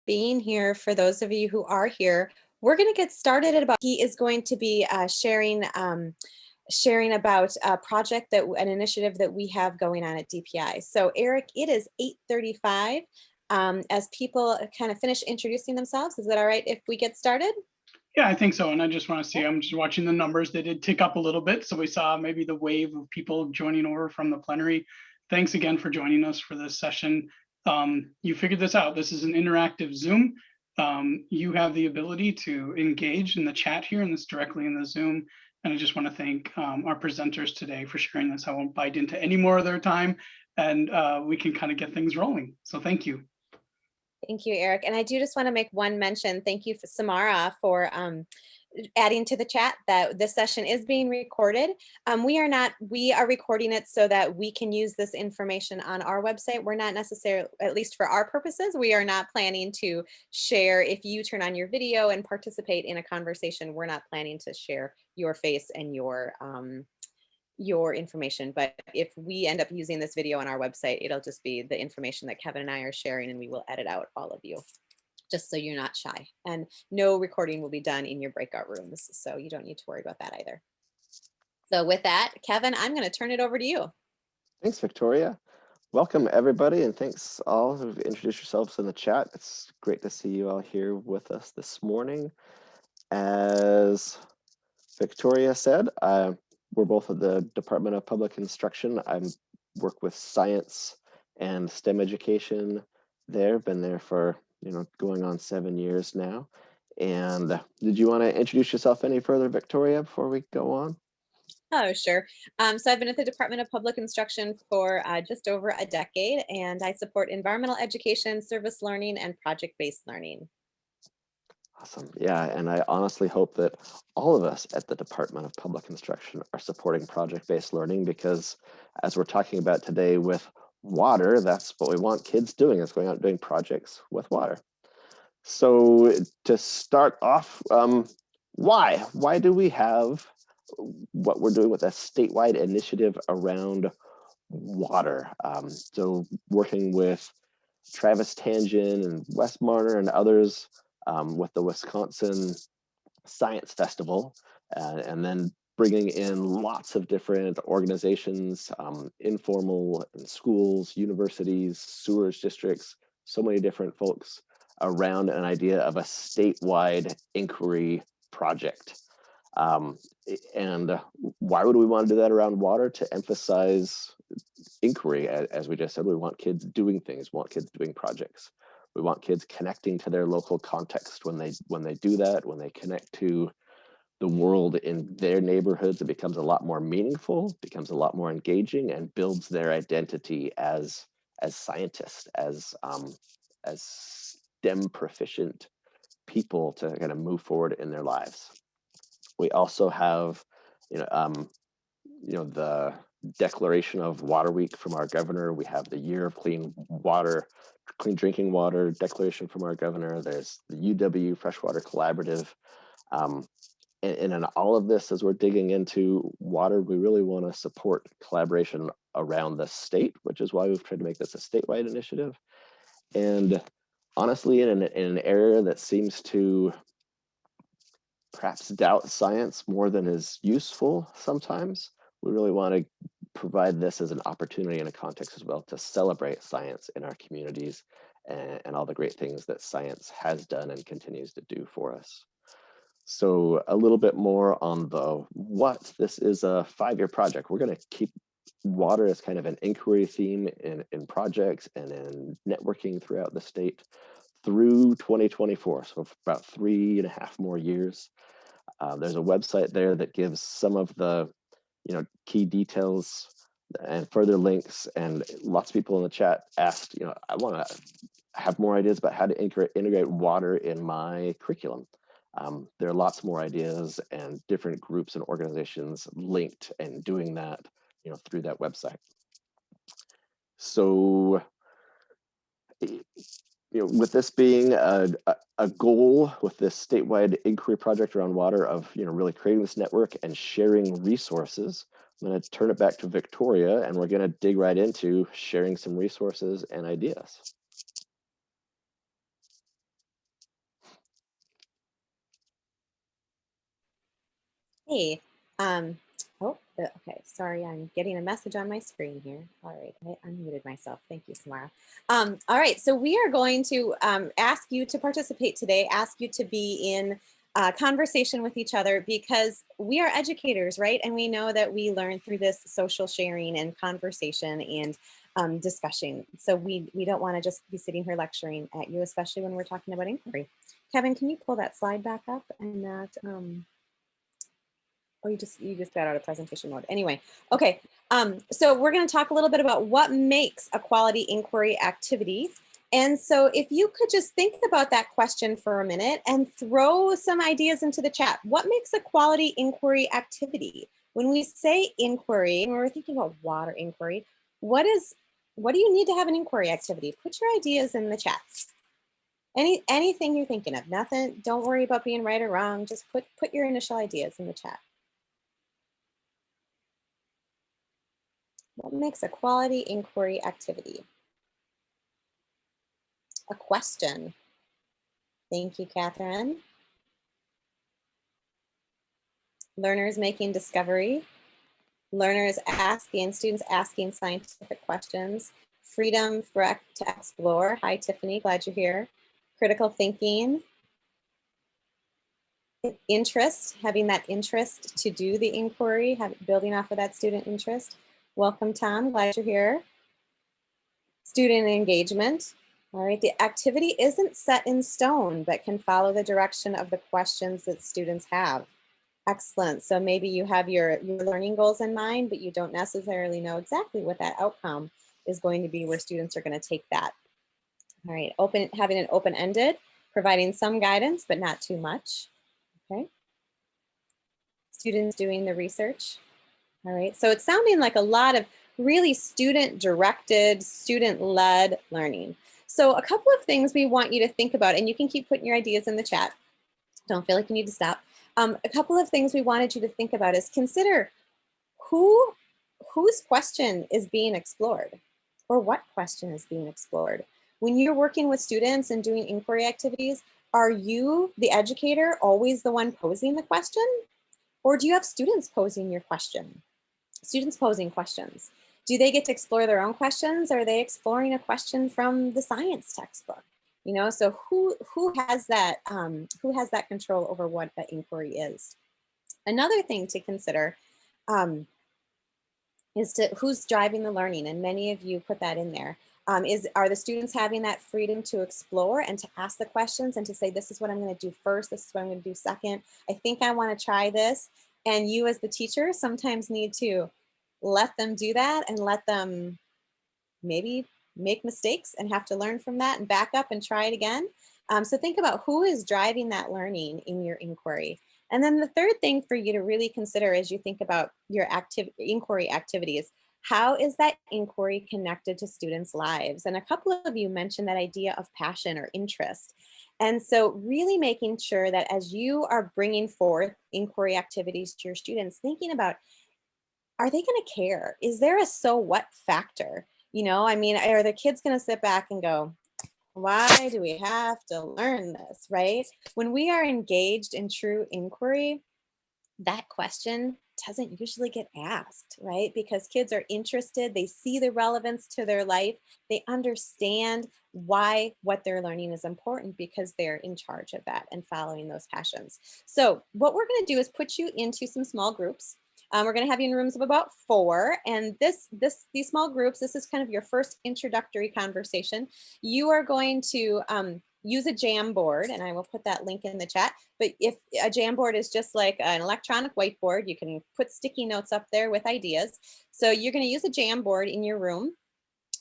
being here. For those of you who are here, we're going to get started at about. He is going to be sharing about a project an initiative that we have going on at DPI. So Eric, it is 8:35. As people kind of finish introducing themselves, is that all right if we get started? Yeah, I think so. And I just want to see, I'm just watching the numbers. They did tick up a little bit. So we saw maybe the wave of people joining over from the plenary. Thanks again for joining us for this session. You figured this out. This is an interactive Zoom. You have the ability to engage in the chat here, and this directly in the Zoom. And I just want to thank our presenters today for sharing this. I won't bite into any more of their time, and we can kind of get things rolling. So thank you. Thank you, Eric. And I do just want to make one mention. Thank you, Samara, for adding to the chat that this session is being recorded. We are recording it so that we can use this information on our website. We're not necessarily, at least for our purposes, we are not planning to share. If you turn on your video and participate in a conversation, we're not planning to share your face and your information. But if we end up using this video on our website, it'll just be the information that Kevin and I are sharing, and we will edit out all of you, just so you're not shy. And no recording will be done in your breakout rooms, so you don't need to worry about that either. So with that, Kevin, I'm going to turn it over to you. Thanks, Victoria. Welcome, everybody, and thanks all who've introduced yourselves in the chat. It's great to see you all here with us this morning. As Victoria said, we're both at the Department of Public Instruction. I work with science and STEM education there. Been there for, going on 7 years now. And did you want to introduce yourself any further, Victoria, before we go on? Oh, sure. So I've been at the Department of Public Instruction for just over a decade, and I support environmental education, service learning, and project-based learning. Awesome. Yeah, and I honestly hope that all of us at the Department of Public Instruction are supporting project-based learning, because as we're talking about today with water, that's what we want kids doing, is going out and doing projects with water. So to start off, why? Why do we have what we're doing with a statewide initiative around water? So working with Travis Tangent and Wes Marner and others, with the Wisconsin Science Festival, and then bringing in lots of different organizations, informal and schools, universities, sewage districts, so many different folks around an idea of a statewide inquiry project. And why would we want to do that around water? To emphasize inquiry. As we just said, we want kids doing things, want kids doing projects. We want kids connecting to their local context when they do that, when they connect to the world in their neighborhoods. It becomes a lot more meaningful, becomes a lot more engaging, and builds their identity as scientists, as STEM proficient people to kind of move forward in their lives. We also have, the declaration of Water Week from our governor. We have the Year of Clean Drinking Water declaration from our governor. There's the UW Freshwater Collaborative. And in all of this, as we're digging into water, we really want to support collaboration around the state, which is why we've tried to make this a statewide initiative. And honestly, in an area that seems to perhaps doubt science more than is useful sometimes, we really want to provide this as an opportunity and a context as well to celebrate science in our communities and all the great things that science has done and continues to do for us. So a little bit more on the what. This is a 5-year project. We're going to keep water as kind of an inquiry theme in projects and in networking throughout the state through 2024, so for about 3.5 more years. There's a website there that gives some of the key details and further links, and lots of people in the chat asked, I want to have more ideas about how to integrate water in my curriculum. There are lots more ideas and different groups and organizations linked and doing that, through that website. So, with this being a goal with this statewide inquiry project around water of, really creating this network and sharing resources, I'm going to turn it back to Victoria, and we're going to dig right into sharing some resources and ideas. Hey, okay, sorry, I'm getting a message on my screen here. All right, I unmuted myself. Thank you, Samara. All right, so we are going to ask you to participate today, ask you to be in conversation with each other because we are educators, right? And we know that we learn through this social sharing and conversation and discussion. So we don't want to just be sitting here lecturing at you, especially when we're talking about inquiry. Kevin, can you pull that slide back up and that? Oh, you just got out of presentation mode. Anyway, okay. So we're going to talk a little bit about what makes a quality inquiry activity. And so if you could just think about that question for a minute and throw some ideas into the chat. What makes a quality inquiry activity? When we say inquiry, when we're thinking about water inquiry, what do you need to have an inquiry activity? Put your ideas in the chat. Anything you're thinking of. Nothing, don't worry about being right or wrong. Just put your initial ideas in the chat. What makes a quality inquiry activity? A question. Thank you, Catherine. Learners making discovery. Learners asking, students asking scientific questions. Freedom to explore. Hi, Tiffany, glad you're here. Critical thinking. Interest, having that interest to do the inquiry, building off of that student interest. Welcome, Tom, glad you're here. Student engagement. All right, the activity isn't set in stone, but can follow the direction of the questions that students have. Excellent. So maybe you have your learning goals in mind, but you don't necessarily know exactly what that outcome is going to be, where students are going to take that. All right, having it open-ended, providing some guidance, but not too much. Okay. Students doing the research. All right, so it's sounding like a lot of really student-directed, student-led learning. So a couple of things we want you to think about, and you can keep putting your ideas in the chat. Don't feel like you need to stop. A couple of things we wanted you to think about is consider whose question is being explored, or what question is being explored. When you're working with students and doing inquiry activities, are you, the educator, always the one posing the question? Or do you have students posing your question? Students posing questions. Do they get to explore their own questions? Or are they exploring a question from the science textbook? You know, so who has that control over what the inquiry is? Another thing to consider is who's driving the learning, and many of you put that in there. Are the students having that freedom to explore and to ask the questions and to say, this is what I'm going to do first, this is what I'm going to do second, I think I want to try this. And you as the teacher sometimes need to let them do that and let them maybe make mistakes and have to learn from that and back up and try it again. So think about who is driving that learning in your inquiry. And then the third thing for you to really consider as you think about your inquiry activities, how is that inquiry connected to students' lives? And a couple of you mentioned that idea of passion or interest. And so really making sure that as you are bringing forth inquiry activities to your students, thinking about, are they going to care? Is there a so what factor? You know, I mean, are the kids going to sit back and go, why do we have to learn this, right? When we are engaged in true inquiry, that question doesn't usually get asked, right? Because kids are interested, they see the relevance to their life, they understand why what they're learning is important because they're in charge of that and following those passions. So what we're going to do is put you into some small groups. We're going to have you in rooms of about 4, and these small groups, this is kind of your first introductory conversation. You are going to use a Jamboard, and I will put that link in the chat. But if a Jamboard is just like an electronic whiteboard, you can put sticky notes up there with ideas. So you're going to use a Jamboard in your room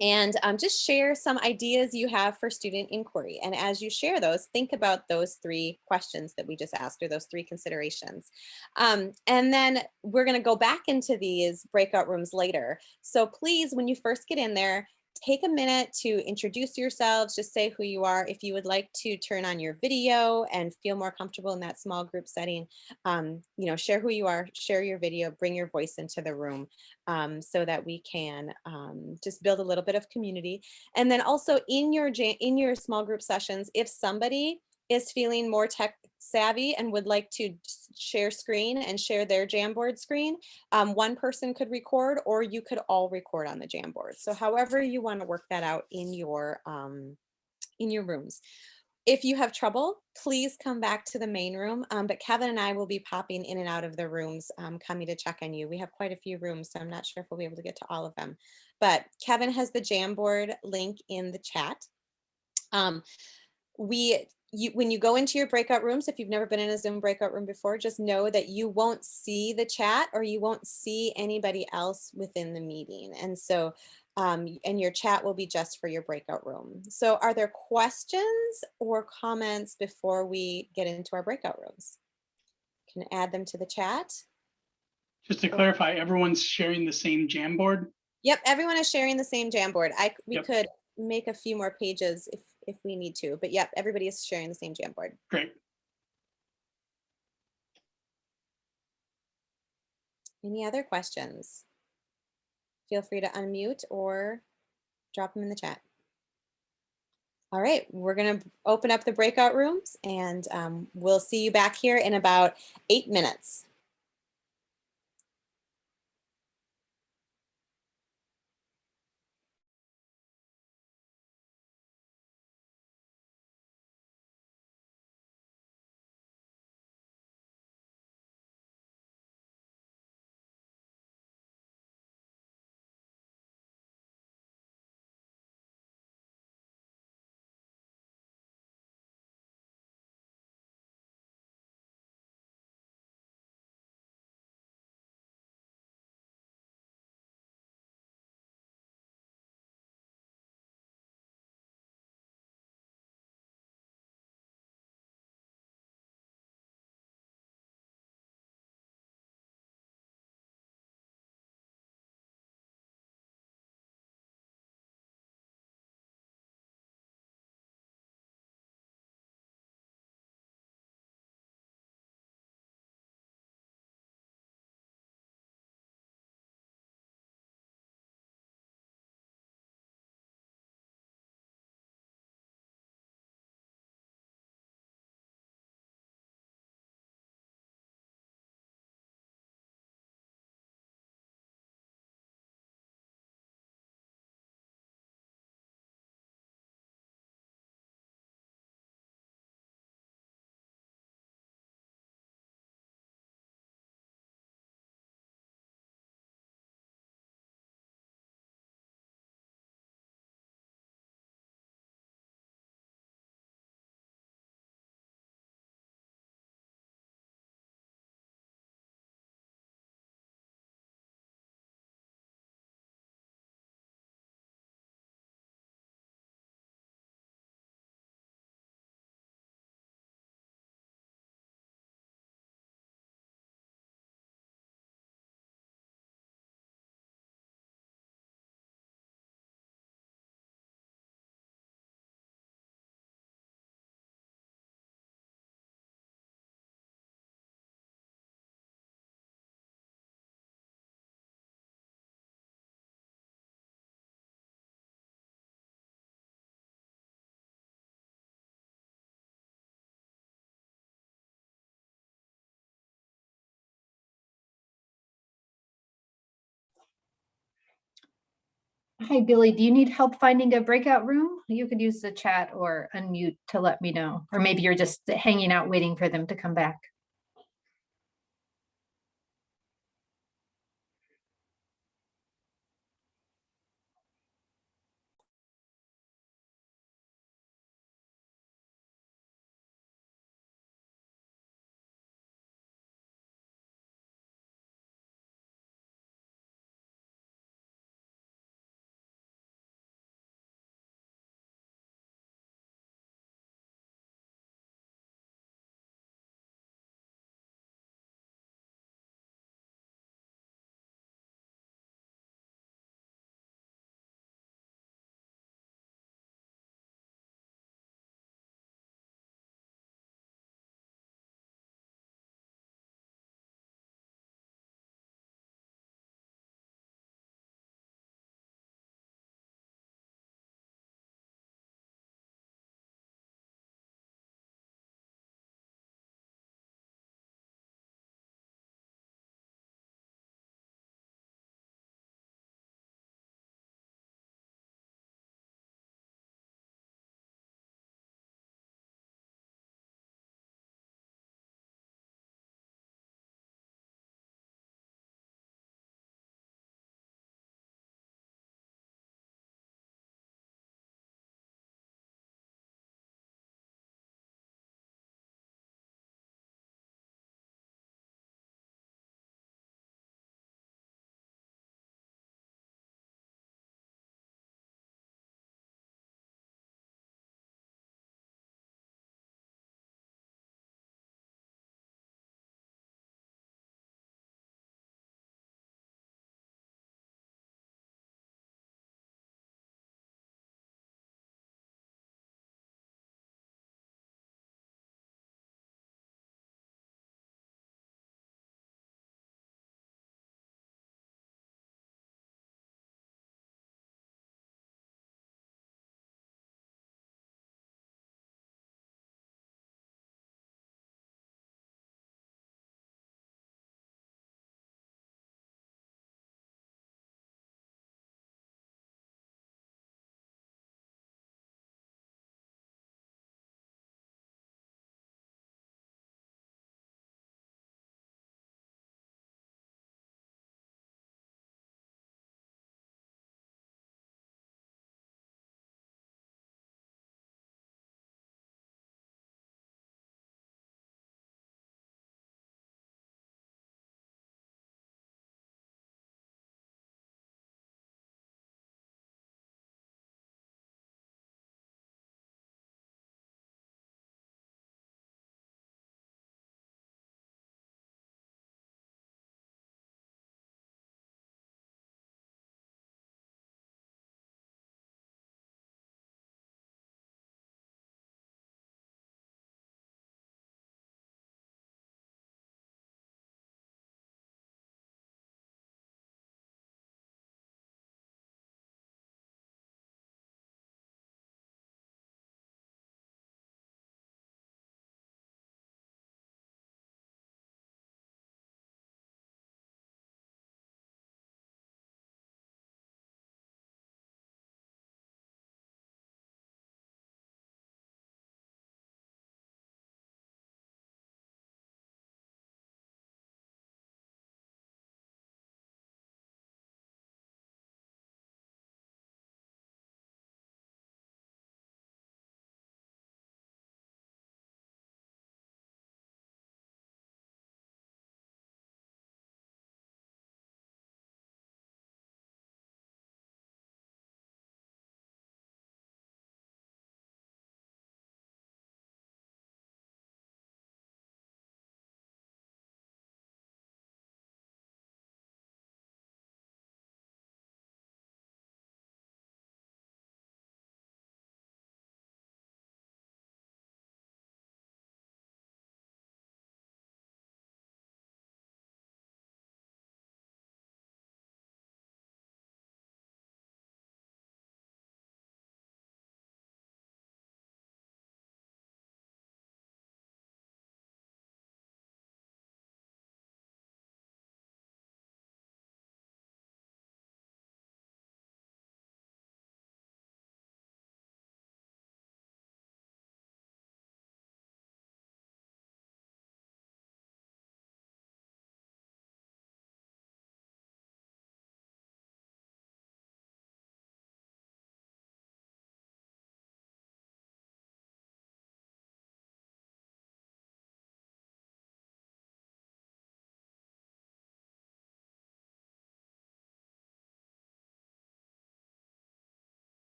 and just share some ideas you have for student inquiry. And as you share those, think about those 3 questions that we just asked, or those 3 considerations. And then we're going to go back into these breakout rooms later. So please, when you first get in there, take a minute to introduce yourselves, just say who you are. If you would like to turn on your video and feel more comfortable in that small group setting, you know, share who you are, share your video, bring your voice into the room, so that we can just build a little bit of community. And then also in your small group sessions, if somebody is feeling more tech savvy and would like to share screen and share their Jamboard screen, one person could record, or you could all record on the Jamboard. So however you want to work that out in your rooms. If you have trouble, please come back to the main room. But Kevin and I will be popping in and out of the rooms, coming to check on you. We have quite a few rooms, so I'm not sure if we'll be able to get to all of them. But Kevin has the Jamboard link in the chat. When you go into your breakout rooms, if you've never been in a Zoom breakout room before, just know that you won't see the chat or you won't see anybody else within the meeting. And so, and your chat will be just for your breakout room. So are there questions or comments before we get into our breakout rooms? Can add them to the chat. Just to clarify, everyone's sharing the same Jamboard? Yep, everyone is sharing the same Jamboard. We Yep. could make a few more pages if we need to, but yep, everybody is sharing the same Jamboard. Great. Any other questions? Feel free to unmute or drop them in the chat. All right, we're going to open up the breakout rooms, and we'll see you back here in about 8 minutes. Hi, Billy. Do you need help finding a breakout room? You could use the chat or unmute to let me know. Or maybe you're just hanging out waiting for them to come back.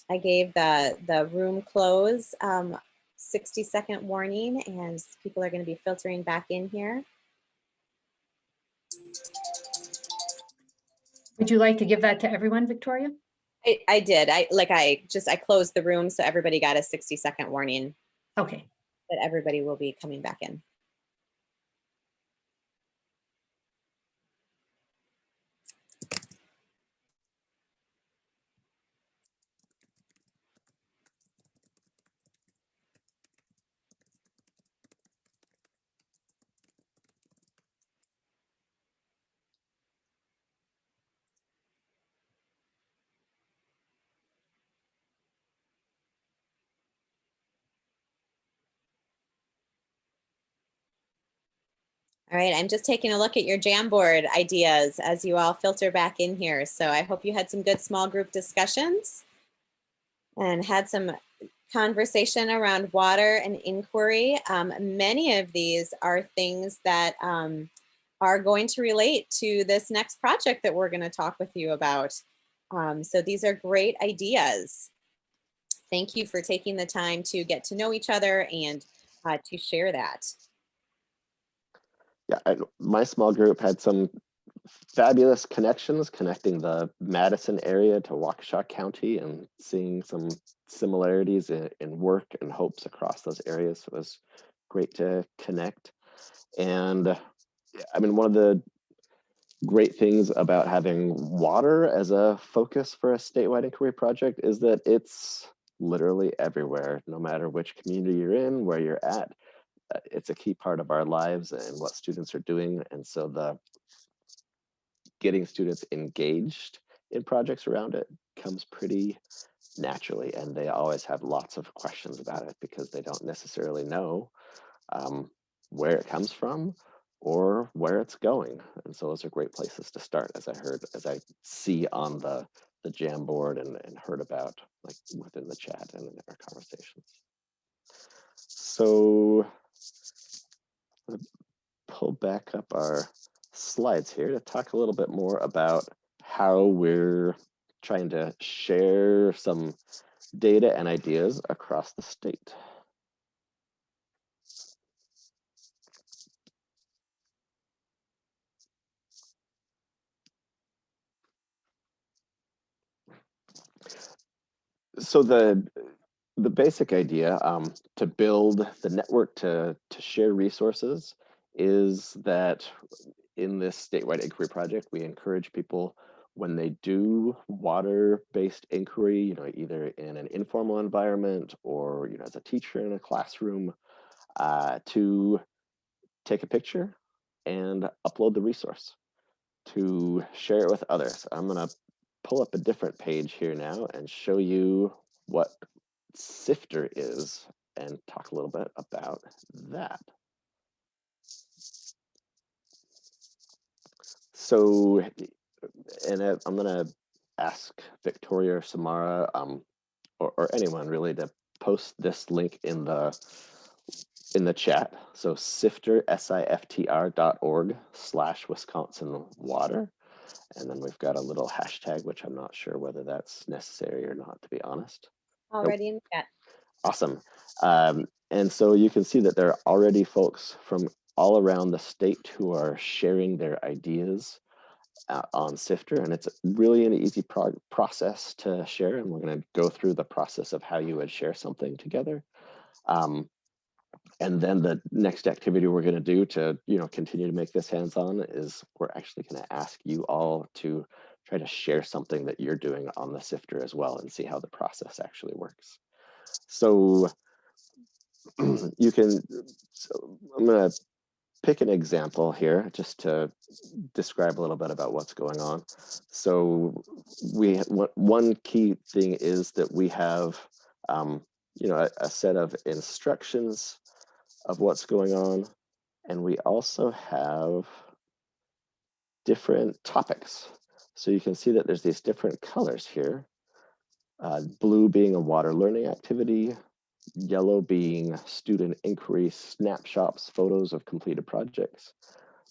I gave the room close 60-second warning, and people are going to be filtering back in here. Would you like to give that to everyone, Victoria? I did. I closed the room, so everybody got a 60-second warning Okay. that everybody will be coming back in. All right, I'm just taking a look at your Jamboard ideas as you all filter back in here. So I hope you had some good small group discussions and had some conversation around water and inquiry. Many of these are things that are going to relate to this next project that we're going to talk with you about. So these are great ideas. Thank you for taking the time to get to know each other and to share that. Yeah, my small group had some fabulous connections connecting the Madison area to Waukesha County and seeing some similarities in work and hopes across those areas. It was great to connect. And I mean, one of the great things about having water as a focus for a statewide inquiry project is that it's literally everywhere, no matter which community you're in, where you're at. It's a key part of our lives and what students are doing. And so the getting students engaged in projects around it comes pretty naturally, and they always have lots of questions about it because they don't necessarily know where it comes from or where it's going. And so those are great places to start, as I see on the Jamboard and heard about like within the chat and in our conversations. So pull back up our slides here to talk a little bit more about how we're trying to share some data and ideas across the state. So the basic idea to build the network to share resources is that in this statewide inquiry project, we encourage people when they do water-based inquiry, either in an informal environment or as a teacher in a classroom, to take a picture and upload the resource to share it with others. I'm going to pull up a different page here now and show you what Sifter is and talk a little bit about that. So, and I'm going to ask Victoria or Samara or anyone really to post this link in the chat. So Sifter, siftr.org/Wisconsin water. And then we've got a little hashtag, which I'm not sure whether that's necessary or not, to be honest. Already in the chat. Awesome. And so you can see that there are already folks from all around the state who are sharing their ideas on Sifter, and it's really an easy process to share. And we're going to go through the process of how you would share something together. And then the next activity we're going to do to continue to make this hands-on is we're actually going to ask you all to try to share something that you're doing on the Sifter as well and see how the process actually works. So I'm going to pick an example here just to describe a little bit about what's going on. So one key thing is that we have a set of instructions of what's going on, and we also have different topics. So you can see that there's these different colors here, blue being a water learning activity, yellow being student inquiry snapshots, photos of completed projects,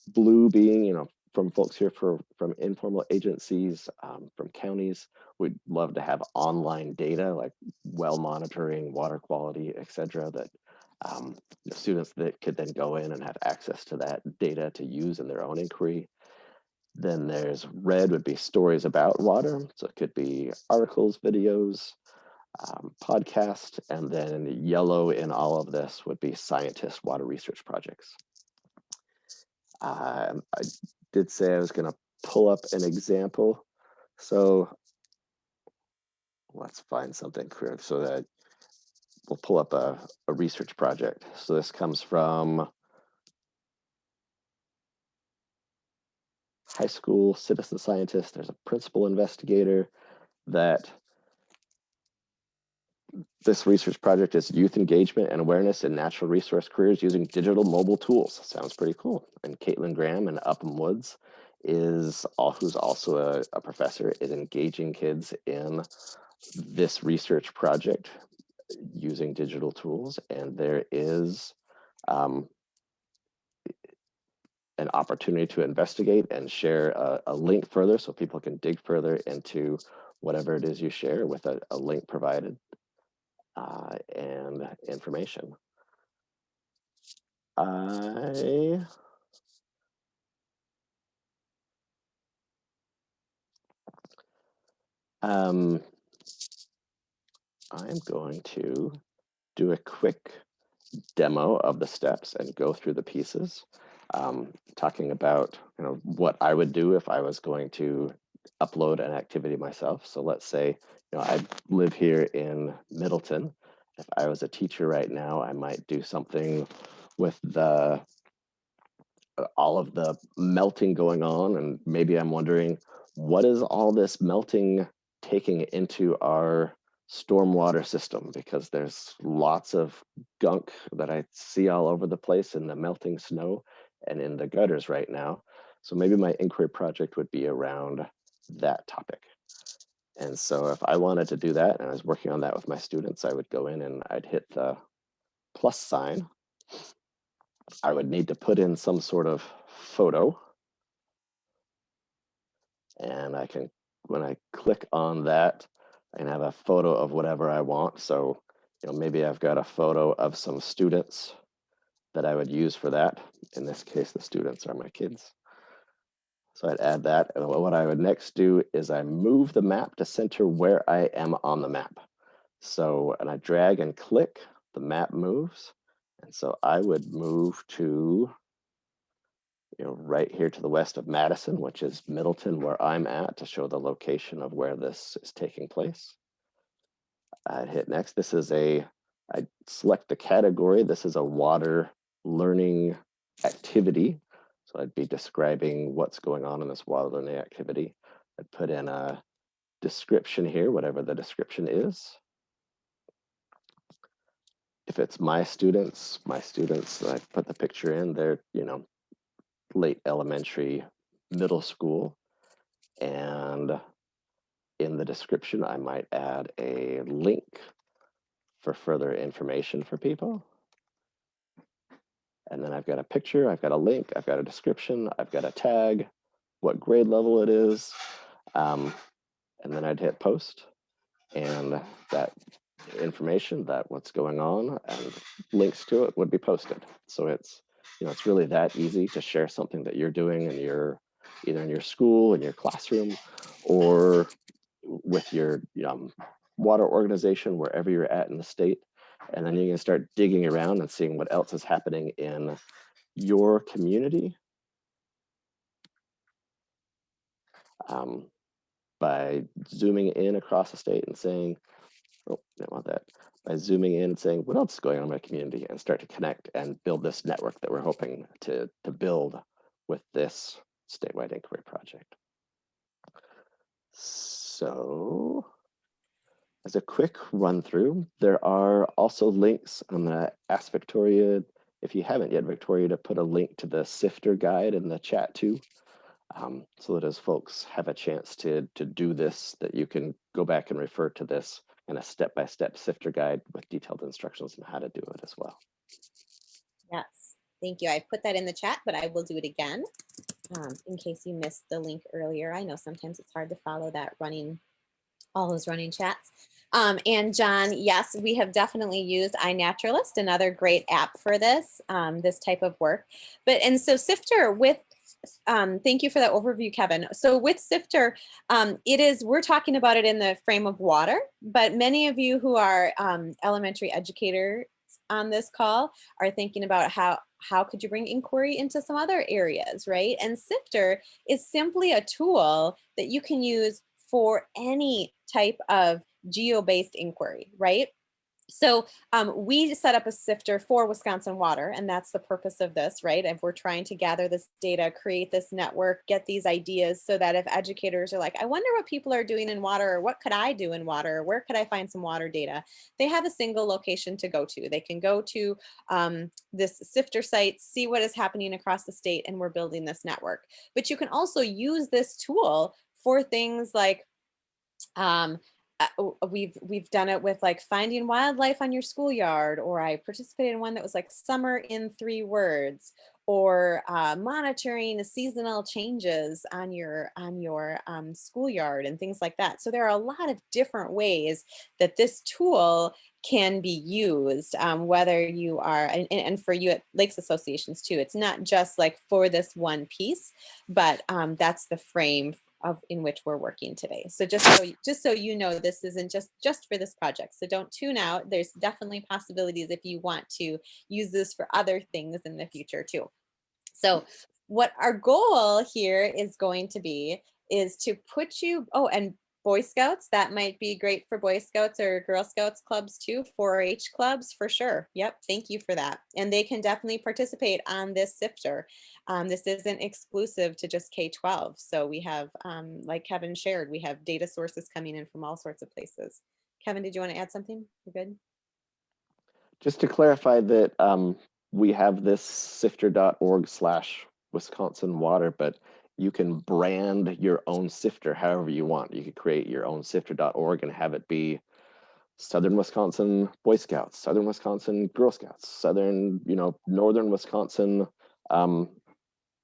blue being from folks here from informal agencies, from counties. We'd love to have online data like well monitoring, water quality, et cetera, that students that could then go in and have access to that data to use in their own inquiry. Then there's red would be stories about water. So it could be articles, videos, podcast, and then yellow in all of this would be scientist water research projects. I did say I was going to pull up an example. So let's find something clear so that we'll pull up a research project. So this comes from high school citizen scientist. There's a principal investigator that this research project is youth engagement and awareness in natural resource careers using digital mobile tools. Sounds pretty cool. And Caitlin Graham in Upham Woods who's also a professor, is engaging kids in this research project using digital tools. And there is an opportunity to investigate and share a link further so people can dig further into whatever it is you share with a link provided and information. I'm going to do a quick demo of the steps and go through the pieces, talking about what I would do if I was going to upload an activity myself. So let's say I live here in Middleton. If I was a teacher right now, I might do something with all of the melting going on, and maybe I'm wondering, what is all this melting taking into our stormwater system? Because there's lots of gunk that I see all over the place in the melting snow and in the gutters right now. So maybe my inquiry project would be around that topic. And so if I wanted to do that, and I was working on that with my students, I would go in and I'd hit the plus sign. I would need to put in some sort of photo. And I can, when I click on that, I can have a photo of whatever I want. So, maybe I've got a photo of some students that I would use for that. In this case, the students are my kids. So I'd add that. And what I would next do is I move the map to center where I am on the map. So, and I drag and click, the map moves. And so I would move to, right here to the west of Madison, which is Middleton, where I'm at, to show the location of where this is taking place. I'd hit next. I select the category. This is a water learning activity. So I'd be describing what's going on in this water learning activity. I'd put in a description here, whatever the description is. If it's my students, I put the picture in, they're, late elementary, middle school. And in the description, I might add a link for further information for people. And then I've got a picture, I've got a link, I've got a description, I've got a tag, what grade level it is. And then I'd hit post, and that information, that what's going on and links to it would be posted. So it's, it's really that easy to share something that you're doing in either in your school, in your classroom, or with your water organization, wherever you're at in the state. And then you can start digging around and seeing what else is happening in your community by zooming in across the state and saying, oh, I don't want that. By zooming in and saying, what else is going on in my community, and start to connect and build this network that we're hoping to build with this statewide inquiry project. So as a quick run through, there are also links. I'm going to ask Victoria, if you haven't yet, Victoria, to put a link to the Sifter guide in the chat too, so that as folks have a chance to do this, that you can go back and refer to this in a step-by-step Sifter guide with detailed instructions on how to do it as well. Yes, thank you. I put that in the chat, but I will do it again. in case you missed the link earlier. I know sometimes it's hard to follow that all those running chats. And John, yes, we have definitely used iNaturalist, another great app for this, this type of work. And so Sifter with, thank you for that overview, Kevin. So with Sifter, we're talking about it in the frame of water, but many of you who are elementary educators on this call are thinking about how could you bring inquiry into some other areas, right? And Sifter is simply a tool that you can use for any type of geo-based inquiry, right? So we set up a sifter for Wisconsin Water, and that's the purpose of this, right? If we're trying to gather this data, create this network, get these ideas so that if educators are like, I wonder what people are doing in water, or what could I do in water, or where could I find some water data? They have a single location to go to. They can go to this sifter site, see what is happening across the state, and we're building this network. But you can also use this tool for things like we've done it with like finding wildlife on your schoolyard, or I participated in one that was like summer in 3 words, or monitoring seasonal changes on your schoolyard and things like that. So there are a lot of different ways that this tool can be used, whether you are, and for you at Lakes Associations too, it's not just like for this one piece, but that's the frame in which we're working today. So just so you know, this isn't just for this project. So don't tune out. There's definitely possibilities if you want to use this for other things in the future too. So what our goal here is going to be is to put you, and Boy Scouts, that might be great for Boy Scouts or Girl Scouts clubs too, 4-H clubs for sure. Yep, thank you for that. And they can definitely participate on this sifter. This isn't exclusive to just K-12. So we have, like Kevin shared, we have data sources coming in from all sorts of places. Kevin, did you want to add something? You're good. Just to clarify that we have this sifter.org/Wisconsin Water, but you can brand your own sifter however you want. You could create your own sifter.org and have it be Southern Wisconsin Boy Scouts, Southern Wisconsin Girl Scouts, Southern, Northern Wisconsin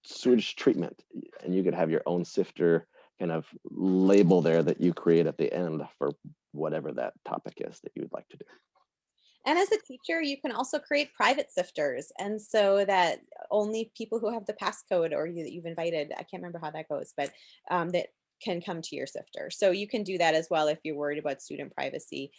sewage treatment. And you could have your own sifter kind of label there that you create at the end for whatever that topic is that you would like to do. And as a teacher, you can also create private sifters. And so that only people who have the passcode or that you've invited, I can't remember how that goes, but that can come to your sifter. So you can do that as well if you're worried about student privacy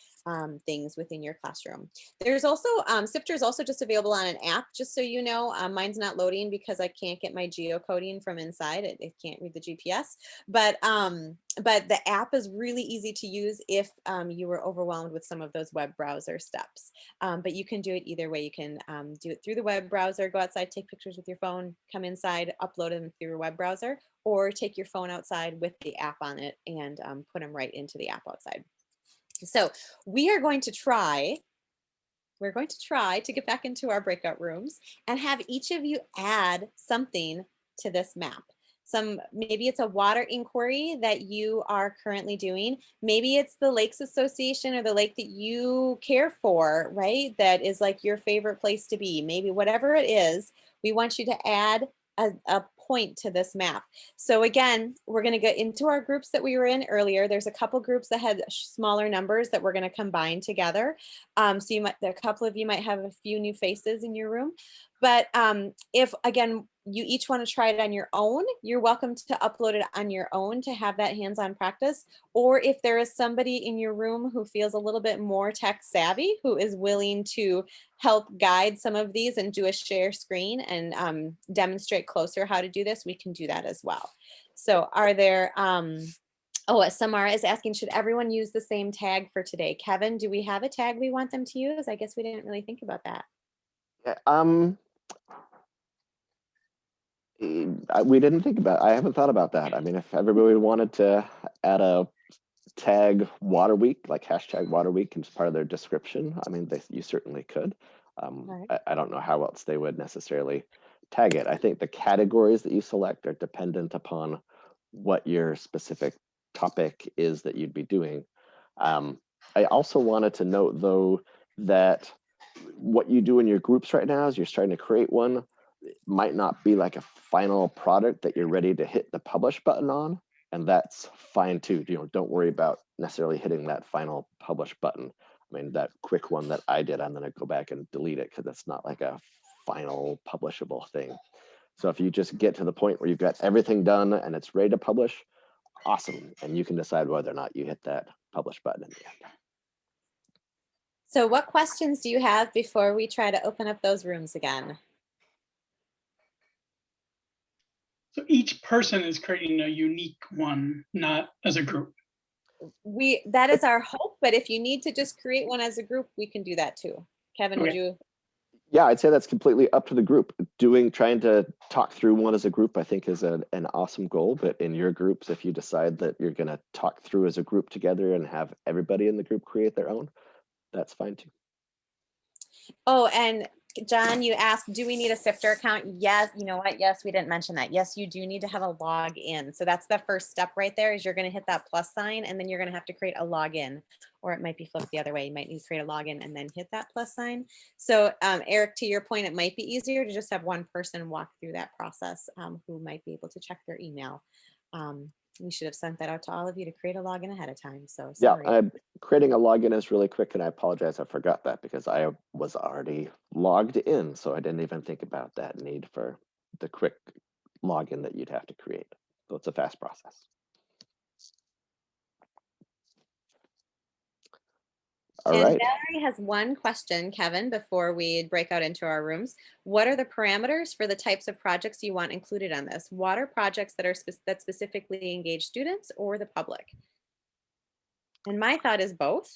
things within your classroom. There's also, Sifter is also just available on an app, just so you know. Mine's not loading because I can't get my geocoding from inside. It can't read the GPS. But the app is really easy to use if you were overwhelmed with some of those web browser steps. But you can do it either way. You can do it through the web browser, go outside, take pictures with your phone, come inside, upload them through your web browser, or take your phone outside with the app on it and put them right into the app outside. So we're going to try to get back into our breakout rooms and have each of you add something to this map. Maybe it's a water inquiry that you are currently doing. Maybe it's the Lakes Association or the lake that you care for, right? That is like your favorite place to be. Maybe whatever it is, we want you to add a point to this map. So again, we're going to get into our groups that we were in earlier. There's a couple groups that had smaller numbers that we're going to combine together. So a couple of you might have a few new faces in your room. But if, again, you each want to try it on your own, you're welcome to upload it on your own to have that hands-on practice. Or if there is somebody in your room who feels a little bit more tech savvy, who is willing to help guide some of these and do a share screen and demonstrate closer how to do this, we can do that as well. So are there, Samara is asking, should everyone use the same tag for today? Kevin, do we have a tag we want them to use? I guess we didn't really think about that. Yeah, we didn't think about, I haven't thought about that. I mean, if everybody wanted to add a tag Water Week, like hashtag Water Week as part of their description, I mean, you certainly could. Right. I don't know how else they would necessarily tag it. I think the categories that you select are dependent upon what your specific topic is that you'd be doing. I also wanted to note, though, that what you do in your groups right now is you're starting to create one. might not be like a final product that you're ready to hit the publish button on, and that's fine too. Don't worry about necessarily hitting that final publish button. I mean, that quick one that I did, I'm going to go back and delete it because it's not like a final publishable thing. So if you just get to the point where you've got everything done and it's ready to publish, awesome. And you can decide whether or not you hit that publish button in the end. So what questions do you have before we try to open up those rooms again? So each person is creating a unique one, not as a group. That is our hope, but if you need to just create one as a group, we can do that too. Kevin, would Okay. you? Yeah, I'd say that's completely up to the group. Trying to talk through one as a group, I think is an awesome goal. But in your groups, if you decide that you're going to talk through as a group together and have everybody in the group create their own, that's fine too. Oh, and John, you asked, do we need a Sifter account? Yes. You know what? Yes, we didn't mention that. Yes, you do need to have a login. So that's the first step right there, is you're going to hit that plus sign, and then you're going to have to create a login, or it might be flipped the other way. You might need to create a login and then hit that plus sign. So Eric, to your point, it might be easier to just have one person walk through that process who might be able to check their email. We should have sent that out to all of you to create a login ahead of time. So sorry. Yeah, creating a login is really quick, and I apologize, I forgot that because I was already logged in, so I didn't even think about that need for the quick login that you'd have to create. So it's a fast process. All And right. Valerie has one question, Kevin, before we break out into our rooms. What are the parameters for the types of projects you want included on this? Water projects that are that specifically engage students or the public? And my thought is both.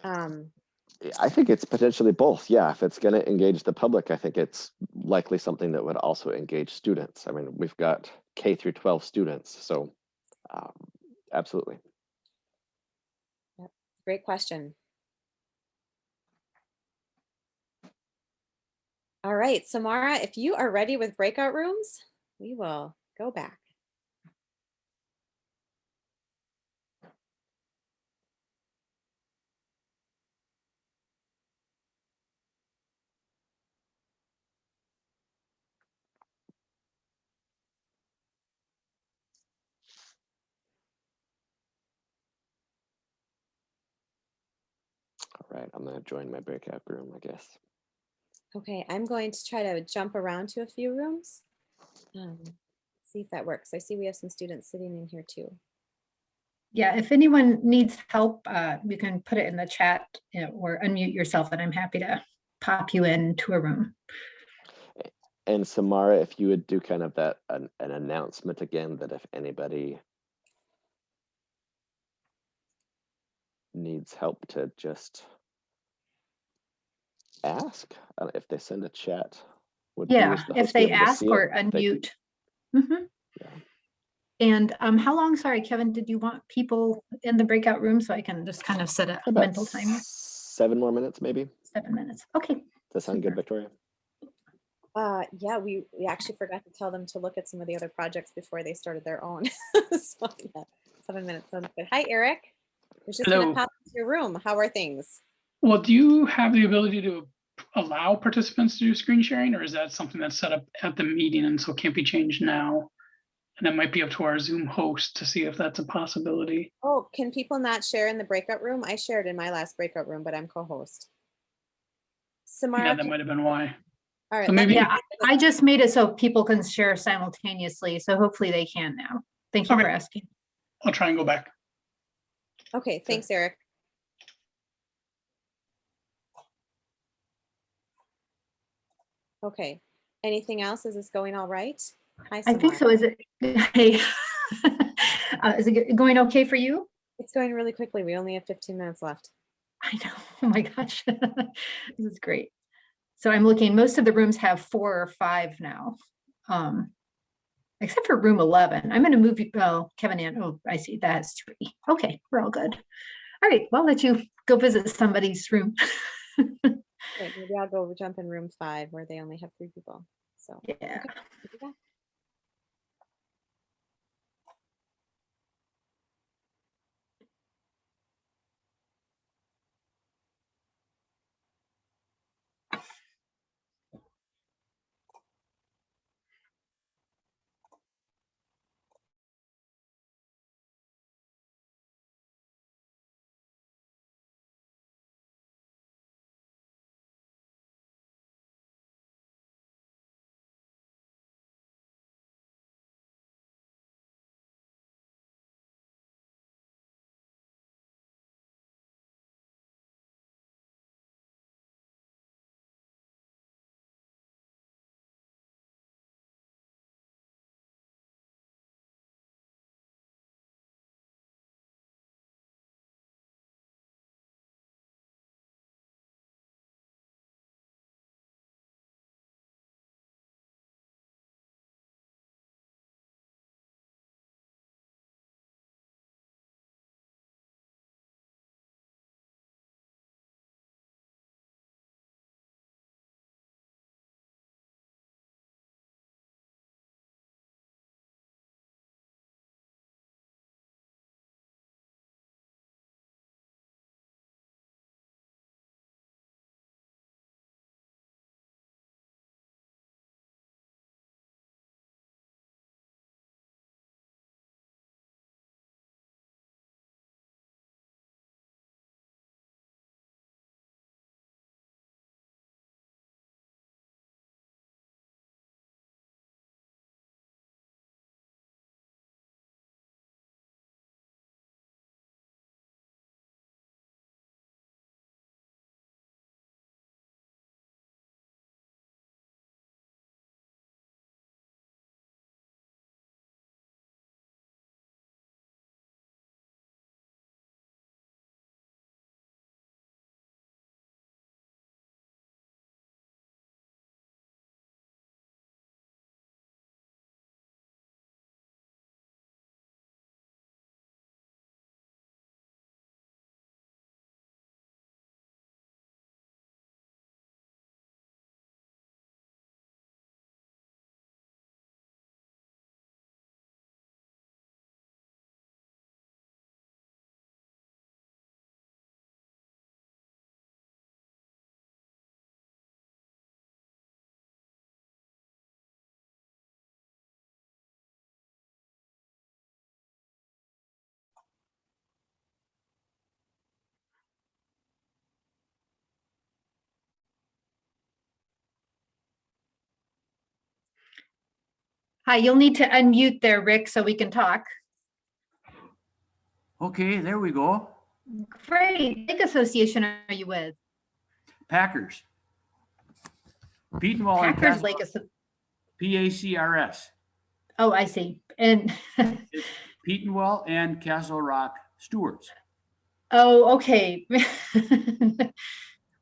I think it's potentially both. Yeah, if it's going to engage the public, I think it's likely something that would also engage students. I mean, we've got K through 12 students, so absolutely. Yep. Great question. All right, Samara, if you are ready with breakout rooms, we will go back. All right, I'm going to join my breakout room, I guess. Okay, I'm going to try to jump around to a few rooms. See if that works. I see we have some students sitting in here too. Yeah, if anyone needs help, you can put it in the chat, or unmute yourself, and I'm happy to pop you into a room. And Samara, if you would do kind of that an announcement again, that if anybody needs help to just ask, if they send a chat, would you Yeah, as the if host be they able to ask see or it? unmute. Mhm. Yeah. And how long, sorry, Kevin, did you want people in the breakout room so I can just kind of set a About mental timer? 7 more minutes, maybe. 7 minutes. Okay. Does that sound good, Super. Victoria? Yeah, we actually forgot to tell them to look at some of the other projects before they started their own. So yeah, 7 minutes sounds good. Hi, Eric. I was just Hello. gonna pop into your room. How are things? Well, do you have the ability to allow participants to do screen sharing, or is that something that's set up at the meeting and so can't be changed now? And that might be up to our Zoom host to see if that's a possibility. Oh, can people not share in the breakout room? I shared in my last breakout room, but I'm co-host. Samara, Yeah, that might have been why. all right, So let me. maybe- Yeah, I just made it so people can share simultaneously, so hopefully they can now. Thank you Okay. for asking. I'll try and go back. Okay, thanks, Eric. Okay, anything else? Is this going all right? Hi, I think Samara. so. Is it, hey, is it going okay for you? It's going really quickly. We only have 15 minutes left. I know. Oh my gosh. This is great. So I'm looking, most of the rooms have 4 or 5 now. Except for room 11. I'm going to move you. Oh, Kevin in. Oh, I see. That's 3. Okay, we're all good. All right, well, I'll let you go visit somebody's room. Okay, maybe I'll go jump in room 5 where they only have 3 people. So Yeah. okay, we'll be back. Hi, you'll need to unmute there, Rick, so we can talk. Okay, there we go. Great. Lake Association are you with? Packers. Petenwall and Packers Castle, Lake Association. PACRS. Oh, I see. And It's Petenwall and Castle Rock stewards. oh, okay.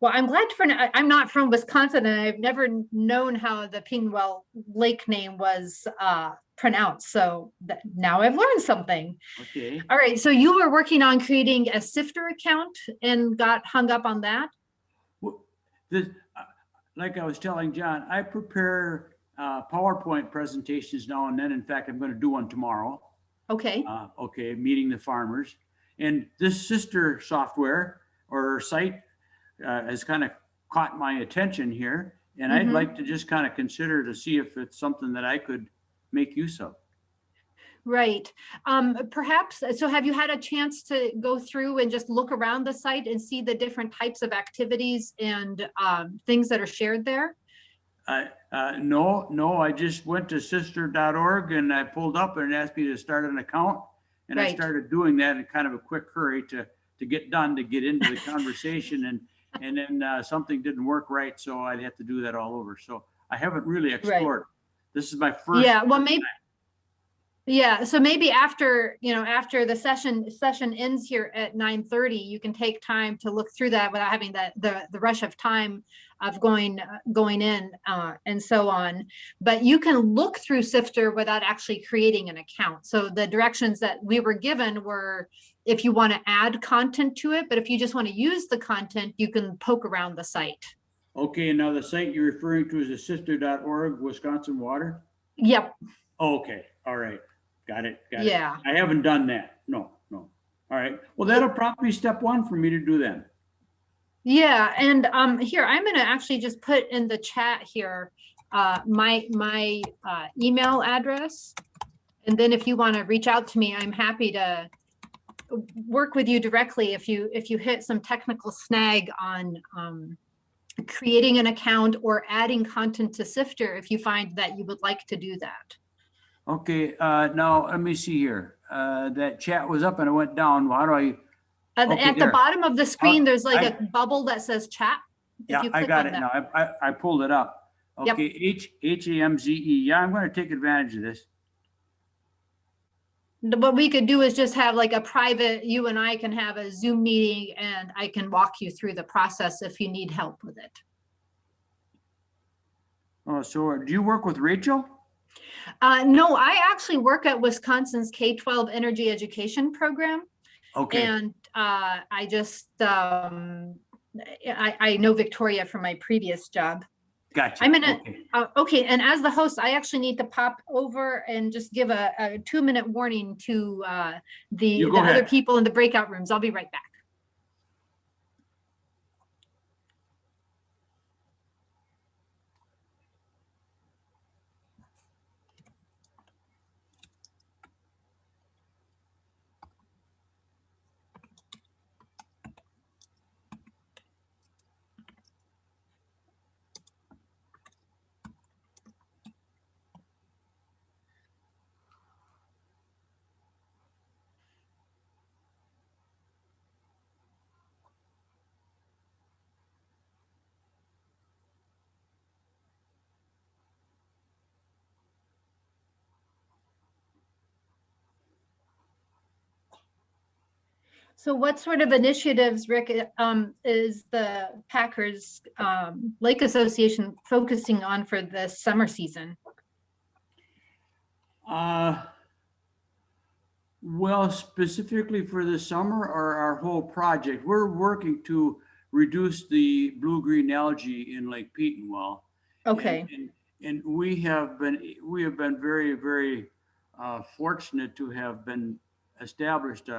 Well, I'm glad I'm not from Wisconsin, and I've never known how the Petenwell Lake name was pronounced. So now I've learned something. Okay. All right. So you were working on creating a Sifter account and got hung up on that? Well, this, like I was telling John, I prepare PowerPoint presentations now and then. In fact, I'm going to do one tomorrow. Okay. Okay, meeting the farmers. And this sister software or site has kind of caught my attention here. And I'd like to just kind of consider to see if it's something that I could make use of. Right. Perhaps, so have you had a chance to go through and just look around the site and see the different types of activities and things that are shared there? No, I just went to sister.org and I pulled up and it asked me to start an account. And I Right. started doing that in kind of a quick hurry to get done, to get into the conversation. And then something didn't work right. So I'd have to do that all over. So I haven't really explored. This is my first. Yeah, well, maybe. Yeah, so maybe after, after the session ends here at 9:30, you can take time to look through that without having the rush of time of going in and so on. But you can look through Sifter without actually creating an account. So the directions that we were given were if you want to add content to it, but if you just want to use the content, you can poke around the site. Okay, and now the site you're referring to is the sister.org, Wisconsin Water? Yep. Okay, all right. Got it. Yeah. I haven't done that. No. All right. Well, that'll probably be step one for me to do then. Yeah, and here I'm going to actually just put in the chat here my email address, and then if you want to reach out to me, I'm happy to work with you directly if you hit some technical snag on creating an account or adding content to Sifter if you find that you would like to do that. Okay, now let me see here. That chat was up and it went down. How do I? Okay, At the there. bottom of the screen, there's like I- a bubble that says chat. If Yeah, you I click got on it that. now. I pulled it up. Yep. Okay, HAMZE. Yeah, I'm going to take advantage of this. What we could do is just have like a private, you and I can have a Zoom meeting and I can walk you through the process if you need help with it. Oh, so do you work with Rachel? No, I actually work at Wisconsin's K-12 energy education program. Okay. And I just, I know Victoria from my previous job. Gotcha. I'm gonna, Okay. okay, and as the host, I actually need to pop over and just give a 2-minute warning to the go other ahead. people in the breakout rooms. I'll be right back. So what sort of initiatives, Rick, is the Packers Lake Association focusing on for the summer season? Well, specifically for the summer or our whole project, we're working to reduce the blue-green algae in Lake Petenwell. Okay. And we have been very, very fortunate to have been established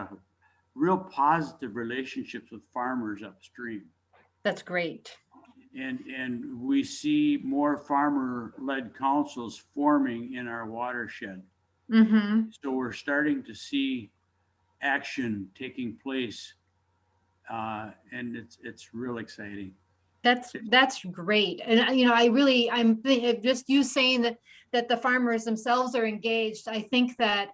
real positive relationships with farmers upstream. That's great. And we see more farmer-led councils forming in our watershed. Mm-hmm. So we're starting to see action taking place, and it's real exciting. That's great. And just you saying that the farmers themselves are engaged. I think that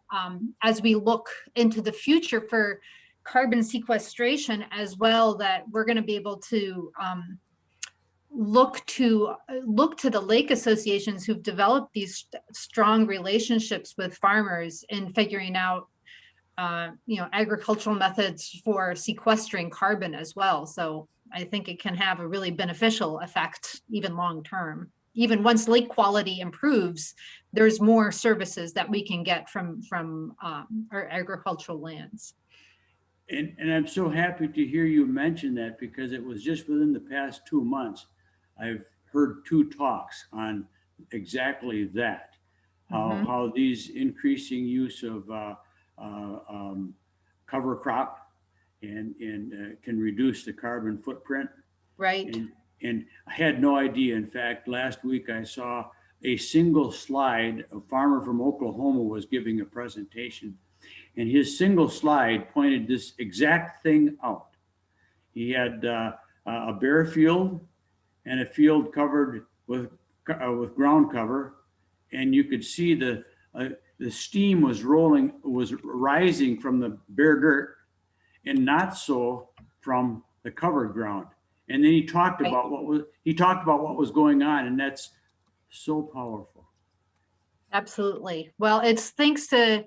as we look into the future for carbon sequestration as well, that we're going to be able to look to the lake associations who've developed these strong relationships with farmers in figuring out agricultural methods for sequestering carbon as well. So I think it can have a really beneficial effect even long term. Even once lake quality improves, there's more services that we can get from our agricultural lands. And I'm so happy to hear you mention that, because it was just within the past 2 months, I've heard 2 talks on exactly that, how these increasing use of cover crop and can reduce the carbon footprint. Right. And I had no idea. In fact, last week I saw a single slide. A farmer from Oklahoma was giving a presentation, and his single slide pointed this exact thing out. He had a bare field and a field covered with ground cover, and you could see the steam was rising from the bare dirt, and not so from the covered ground. And then he talked about what was going on, and that's so powerful. Absolutely. Well, it's thanks to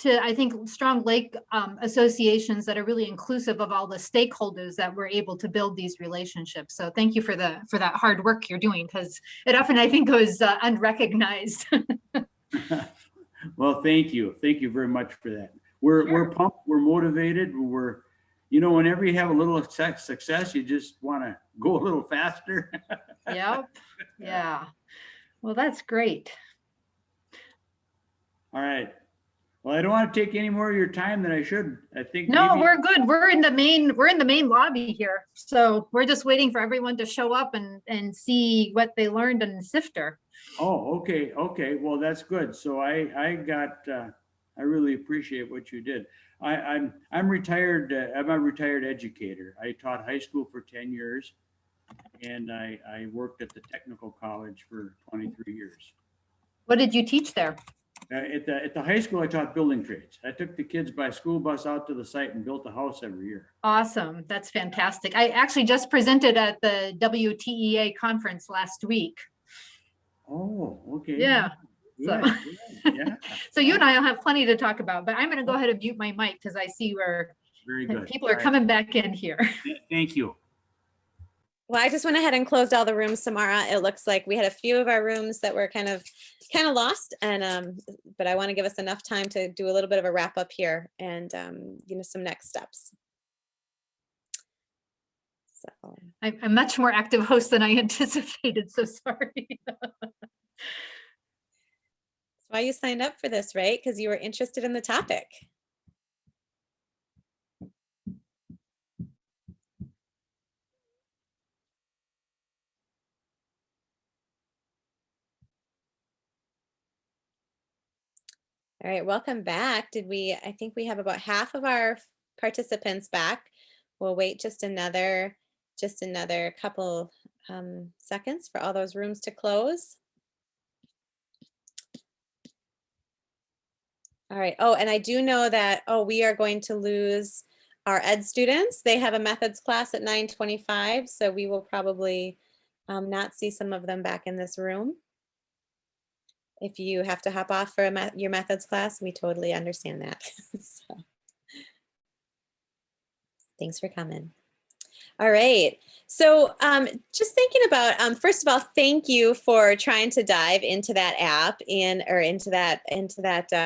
I think strong lake associations that are really inclusive of all the stakeholders that we're able to build these relationships. So thank you for that hard work you're doing, because it often, I think, goes unrecognized. Well, thank you very much for that. We're pumped, we're motivated, whenever you have a little success, you just want to go a little faster. Yep. Yeah. Well, that's great. All right. Well, I don't want to take any more of your time than I should. I think we're good. We're in the main lobby here. So we're just waiting for everyone to show up and see what they learned in Sifter. Oh, okay. Well, that's good. So I really appreciate what you did. I'm retired. I'm a retired educator. I taught high school for 10 years, and I worked at the technical college for 23 years. What did you teach there? At the high school, I taught building trades. I took the kids by school bus out to the site and built a house every year. Awesome. That's fantastic. I actually just presented at the WTEA conference last week. Oh, okay. Yeah. Good, So, good. Yeah. So you and I will have plenty to talk about, but I'm going to go ahead and mute my mic because I see where very good. People are coming back in here. Thank you. Well, I just went ahead and closed all the rooms, Samara. It looks like we had a few of our rooms that were kind of lost, and but I want to give us enough time to do a little bit of a wrap up here and some next steps. So I'm a much more active host than I anticipated, so sorry. That's why you signed up for this, right? Because you were interested in the topic. All right, welcome back. I think we have about half of our participants back. We'll wait just another couple seconds for all those rooms to close. All right. Oh, and I do know that, we are going to lose our ed students. They have a methods class at 9:25, so we will probably not see some of them back in this room. If you have to hop off for your methods class, we totally understand that. So, thanks for coming. All right. So just thinking about, first of all, thank you for trying to dive into that app into that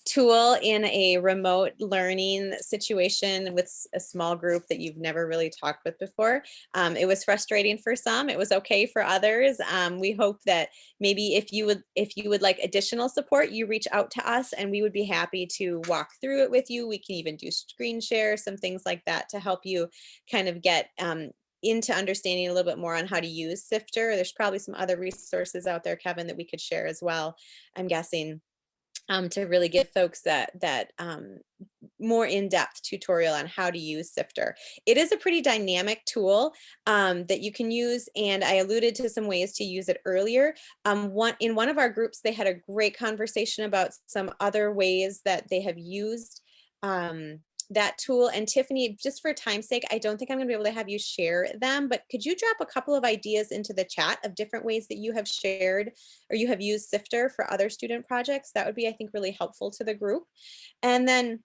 tool in a remote learning situation with a small group that you've never really talked with before. It was frustrating for some. It was okay for others. We hope that maybe if you would like additional support, you reach out to us and we would be happy to walk through it with you. We can even do screen share, some things like that to help you kind of get into understanding a little bit more on how to use Sifter. There's probably some other resources out there, Kevin, that we could share as well, I'm guessing. to really give folks that more in-depth tutorial on how to use Sifter. It is a pretty dynamic tool that you can use, and I alluded to some ways to use it earlier. In one of our groups, they had a great conversation about some other ways that they have used that tool. And Tiffany, just for time's sake, I don't think I'm gonna be able to have you share them, but could you drop a couple of ideas into the chat of different ways that you have shared or you have used Sifter for other student projects? That would be, I think, really helpful to the group. And then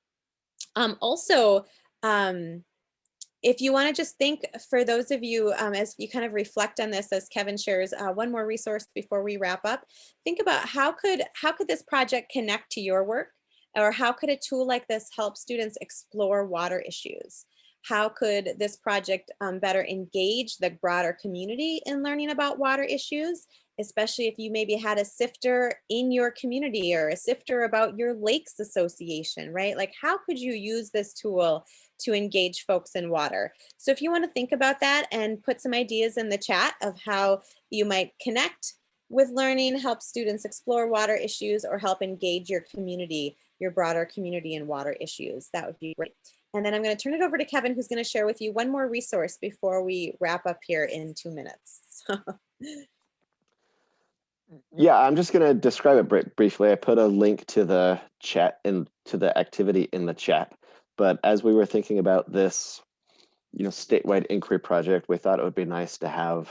also, if you want to just think, for those of you, as you kind of reflect on this, as Kevin shares, one more resource before we wrap up, think about how could this project connect to your work? Or how could a tool like this help students explore water issues? How could this project better engage the broader community in learning about water issues, especially if you maybe had a Sifter in your community or a Sifter about your lakes association, right? Like, how could you use this tool to engage folks in water? So if you want to think about that and put some ideas in the chat of how you might connect with learning, help students explore water issues, or help engage your community, your broader community in water issues, that would be great. And then I'm going to turn it over to Kevin, who's going to share with you one more resource before we wrap up here in 2 minutes. Yeah, I'm just going to describe it briefly. I put a link to the chat and to the activity in the chat. But as we were thinking about this, statewide inquiry project, we thought it would be nice to have,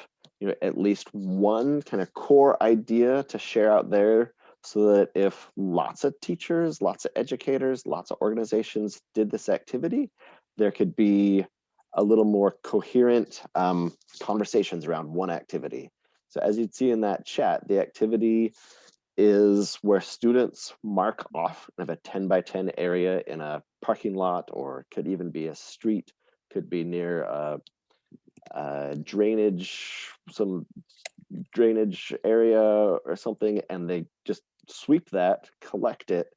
at least one kind of core idea to share out there, so that if lots of teachers, lots of educators, lots of organizations did this activity, there could be a little more coherent conversations around one activity. So as you'd see in that chat, the activity is where students mark off kind of a 10 by 10 area in a parking lot, or could even be a street, could be near some drainage area or something, and they just sweep that, collect it,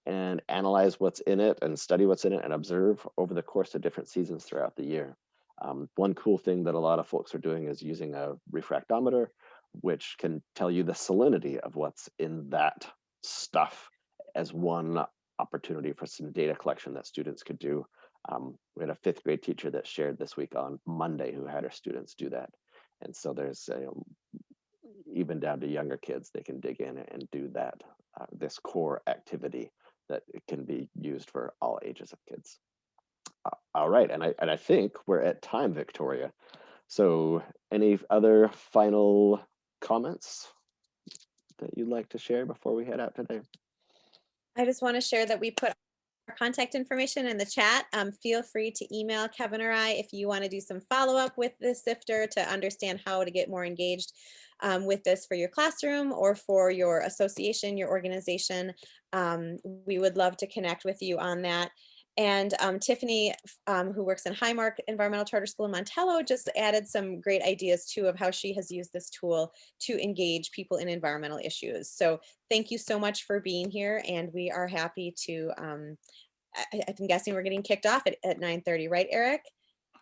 and analyze what's in it and study what's in it and observe over the course of different seasons throughout the year. One cool thing that a lot of folks are doing is using a refractometer, which can tell you the salinity of what's in that stuff, as one opportunity for some data collection that students could do. We had a 5th grade teacher that shared this week on Monday who had her students do that. And so there's even down to younger kids, they can dig in and do that, this core activity that can be used for all ages of kids. All right, and I think we're at time, Victoria. So any other final comments that you'd like to share before we head out today? I just want to share that we put our contact information in the chat. Feel free to email Kevin or I if you want to do some follow-up with the Sifter to understand how to get more engaged with this for your classroom or for your association, your organization. We would love to connect with you on that. And Tiffany, who works in Highmark Environmental Charter School in Montello, just added some great ideas too of how she has used this tool to engage people in environmental issues. So thank you so much for being here, and we are happy to, I'm guessing we're getting kicked off at 9:30, right, Eric?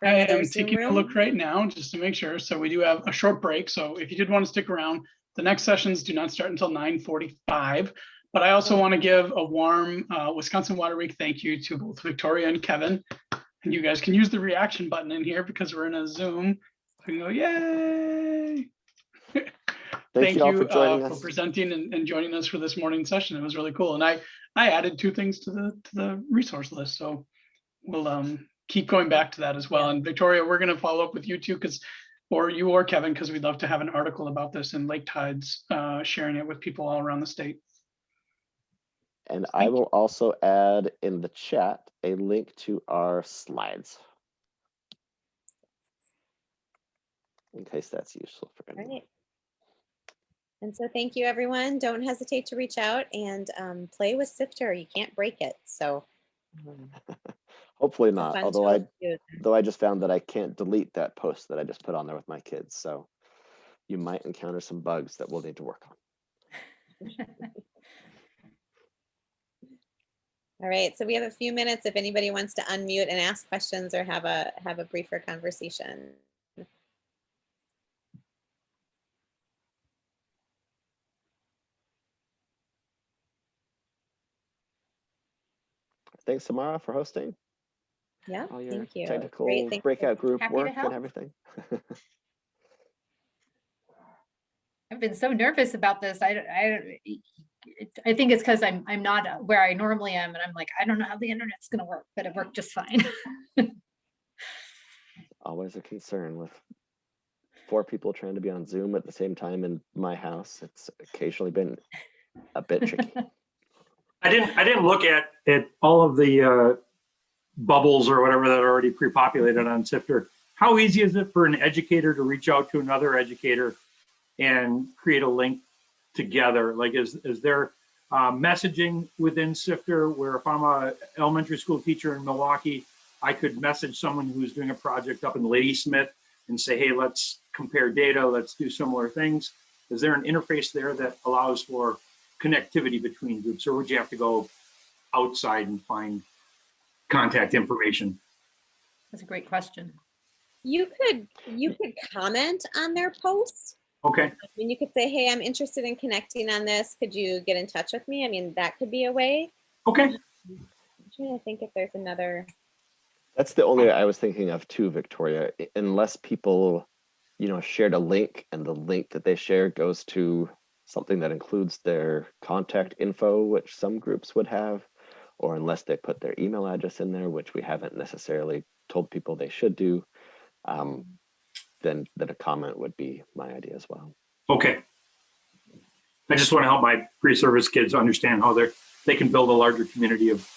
I am taking a look right now just to make sure. So we do have a short break. So if you did want to stick around, the next sessions do not start until 9:45. But I also want to give a warm Wisconsin Water Week thank you to both Victoria and Kevin. And you guys can use the reaction button in here because we're in a Zoom. So you can go, yay! Thank you for presenting and joining us for this morning session. It was really cool. And I added 2 things to the resource list. So we'll keep going back to that as well. And Victoria, we're going to follow up with you too, or you or Kevin, because we'd love to have an article about this in Lake Tides, sharing it with people all around the state. And I will also add in the chat a link to our slides, in case that's useful for anyone. Right. And so thank you, everyone. Don't hesitate to reach out and play with Sifter. You can't break it. So hopefully not, although I just found that I can't delete that post that I just put on there with my kids. So you might encounter some bugs that we'll need to work on. All right, so we have a few minutes if anybody wants to unmute and ask questions or have a briefer conversation. thanks, Samara, for hosting Yeah, all your thank you. technical Great, thank you. breakout group Happy to work help. and everything. I've been so nervous about this. I think it's because I'm not where I normally am, and I'm like, I don't know how the internet's going to work, but it worked just fine. Always a concern with 4 people trying to be on Zoom at the same time in my house. It's occasionally been a bit tricky. I didn't look at all of the bubbles or whatever that are already pre-populated on Sifter. How easy is it for an educator to reach out to another educator and create a link together? Like, is there messaging within Sifter where if I'm a elementary school teacher in Milwaukee, I could message someone who's doing a project up in Ladysmith and say, hey, let's compare data, let's do similar things? Is there an interface there that allows for connectivity between groups, or would you have to go outside and find contact information? That's a great question. You could comment on their post. Okay. I mean, you could say, hey, I'm interested in connecting on this. Could you get in touch with me? I mean, that could be a way. Okay. I'm trying to think if there's another. That's the only I was thinking of too, Victoria. Unless people, shared a link and the link that they share goes to something that includes their contact info, which some groups would have, or unless they put their email address in there, which we haven't necessarily told people they should do, then a comment would be my idea as well. Okay. I just want to help my pre-service kids understand how they can build a larger community of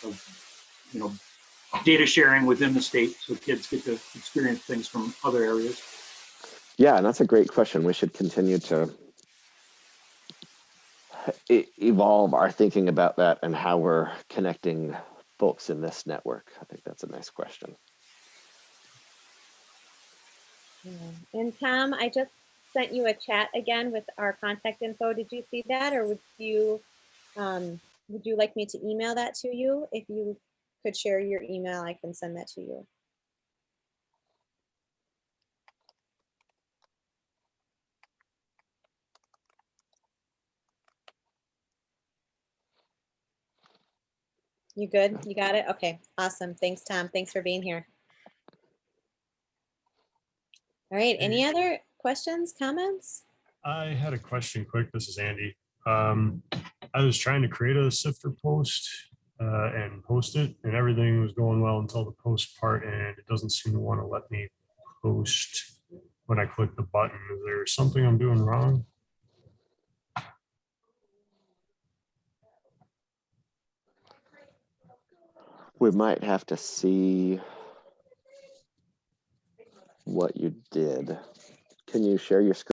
data sharing within the state, so kids get to experience things from other areas. Yeah, and that's a great question. We should continue to evolve our thinking about that and how we're connecting folks in this network. I think that's a nice question. Yeah. And Tom, I just sent you a chat again with our contact info. Did you see that, or would you like me to email that to you? If you could share your email, I can send that to you. You good? You got it? Okay, awesome. Thanks, Tom. Thanks for being here. All right, any other questions, comments? I had a question quick. This is Andy. I was trying to create a Sifter post and post it, and everything was going well until the post part, and it doesn't seem to want to let me post when I click the button. Is there something I'm doing wrong? We might have to see what you did. Can you share your screen?